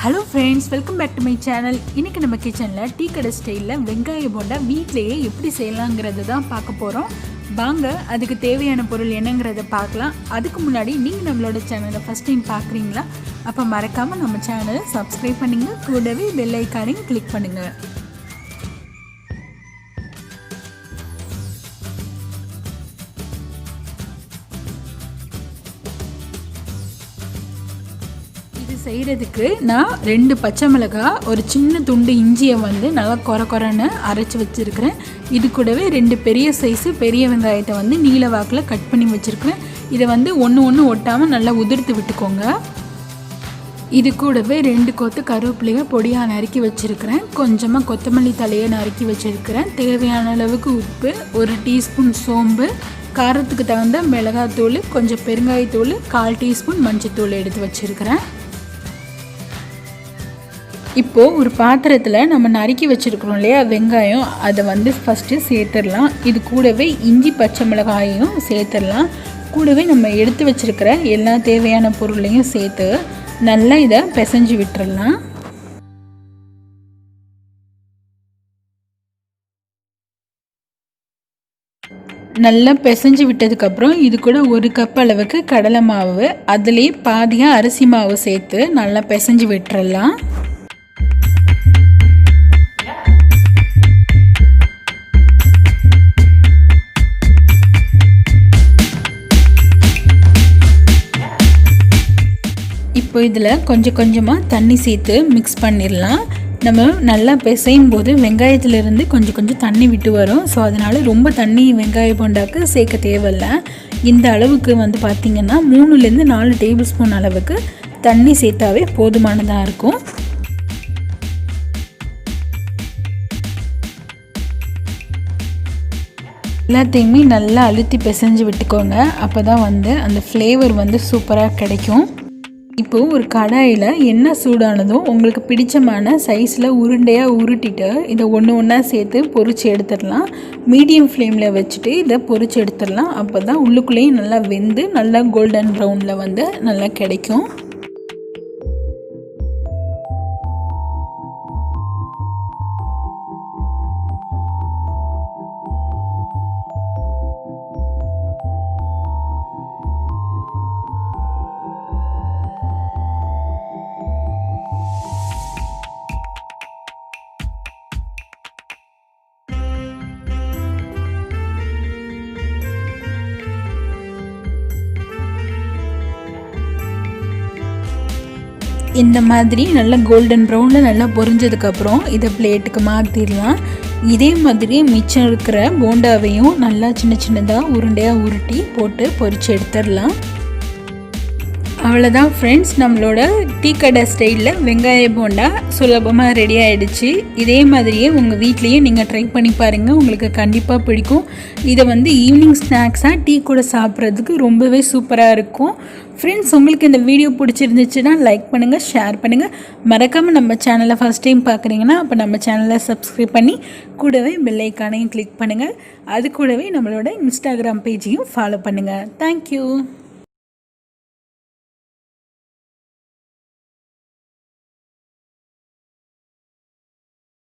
Hello friends, welcome back to my channel. இன்றைக்கி நம்ம கிச்சனில் டீ கடை ஸ்டைலில் வெங்காய போண்டா வீட்டிலையே எப்படி செய்யலாங்கிறது தான் பார்க்க போகிறோம். வாங்க அதுக்கு தேவையான பொருள் என்னங்கிறத பார்க்கலாம். அதுக்கு முன்னாடி நீங்கள் நம்மளோட சேனலை ஃபஸ்ட் டைம் பார்க்குறீங்களா? அப்போ மறக்காமல் நம்ம சேனலை சப்ஸ்கிரைப் பண்ணுங்கள், கூடவே பெல் ஐக்கானையும் கிளிக் பண்ணுங்கள். செய்கிறதுக்கு நான் 2 பச்சை மிளகாய், ஒரு சின்ன துண்டு இஞ்சியை நல்லா கொரன்னு அரைச்சி வச்சுருக்கிறேன். இது கூடவே 2 பெரிய சைஸு பெரிய வெங்காயத்தை நீல வாக்கில் கட் பண்ணி வச்சுருக்கிறேன். இதை ஒன்று ஒட்டாமல் நல்லா உதிர்த்து விட்டுக்கோங்க. இது கூடவே 2 கொத்து கருவேப்பிலையை பொடியாக நறுக்கி வச்சுருக்கிறேன். கொஞ்சமாக கொத்தமல்லி தலையை நறுக்கி வச்சுருக்கிறேன். தேவையான அளவுக்கு உப்பு, 1 டீஸ்பூன் சோம்பு, காரத்துக்கு தகுந்த மிளகாத்தூள், கொஞ்சம் பெருங்காயத்தூள், 1/4 டீஸ்பூன் மஞ்சத்தூள் எடுத்து வச்சுருக்கிறேன். இப்போது ஒரு பாத்திரத்தில் நம்ம நறுக்கி வச்சுருக்கிறோம் இல்லையா வெங்காயம், அதை ஃபஸ்ட்டு சேர்த்துடலாம். இது கூடவே இஞ்சி பச்சை மிளகாயையும் சேர்த்துடலாம். கூடவே நம்ம எடுத்து வச்சுருக்கிற எல்லா தேவையான பொருளையும் சேர்த்து நல்லா இதை பிசைஞ்சு விட்டுறலாம். நல்லா பிசைஞ்சு விட்டதுக்கப்புறம் இது கூட 1 கப் அளவுக்கு கடலை மாவு, அதுலேயே பாதியாக அரிசி மாவு சேர்த்து நல்லா பிசைஞ்சு விட்டுறலாம். இப்போ இதில் கொஞ்சம் கொஞ்சமாக தண்ணி சேர்த்து மிக்ஸ் பண்ணிடலாம். நம்ம நல்லா பிசையும் போது வெங்காயத்துலேருந்து கொஞ்சம் தண்ணி விட்டு வரும். ஸோ அதனால் ரொம்ப தண்ணி வெங்காய போண்டாக்கு சேர்க்க தேவையில்லை. இந்த அளவுக்கு பார்த்திங்கன்னா 3லேருந்து 4 டேபிள் ஸ்பூன் அளவுக்கு தண்ணி சேர்த்தாவே போதுமானதாக இருக்கும். எல்லாத்தையுமே நல்லா அழுத்தி பிசைஞ்சு விட்டுக்கோங்க. அப்போ தான் அந்த ஃப்ளேவர் சூப்பராக கிடைக்கும். இப்போது ஒரு கடாயில் எண்ணெய் சூடானதும் உங்களுக்கு பிடிச்சமான சைஸில் உருண்டையாக உருட்டிட்டு இதை ஒன்றா சேர்த்து பொரிச்சு எடுத்துடலாம். மீடியம் ஃப்ளேமில் வச்சுட்டு இதை பொரிச்சு எடுத்துடலாம். அப்போ தான் உள்ளுக்குள்ளேயும் நல்லா வெந்து நல்லா கோல்டன் ப்ரௌனில் நல்லா கிடைக்கும். இந்த மாதிரி நல்லா கோல்டன் ப்ரௌனில் நல்லா பொரிஞ்சதுக்கப்புறம் இதை பிளேட்டுக்கு மாற்றிடலாம். இதே மாதிரி மிச்சம் இருக்கிற போண்டாவையும் நல்லா சின்னதாக உருண்டையாக உருட்டி போட்டு பொரிச்சு எடுத்துடலாம். அவ்வளோதான் ஃப்ரெண்ட்ஸ், நம்மளோட டீ கடை ஸ்டைலில் வெங்காய போண்டா சுலபமாக ரெடி ஆகிடுச்சு. இதே மாதிரியே உங்கள் வீட்லேயே நீங்கள் ட்ரை பண்ணி பாருங்கள், உங்களுக்கு கண்டிப்பாக பிடிக்கும். இதை ஈவினிங் ஸ்நாக்ஸாக டீ கூட சாப்பிட்றதுக்கு ரொம்பவே சூப்பராக இருக்கும். ஃப்ரெண்ட்ஸ், உங்களுக்கு இந்த வீடியோ பிடிச்சிருந்துச்சுன்னா லைக் பண்ணுங்கள், ஷேர் பண்ணுங்கள். மறக்காமல் நம்ம சேனலை ஃபஸ்ட் டைம் பார்க்குறீங்கன்னா அப்போ நம்ம சேனலை சப்ஸ்கிரைப் பண்ணி கூடவே பெல் ஐக்கானையும் கிளிக் பண்ணுங்கள். அது கூடவே நம்மளோட இன்ஸ்டாகிராம் பேஜையும் ஃபாலோ பண்ணுங்கள். தேங்க்யூ.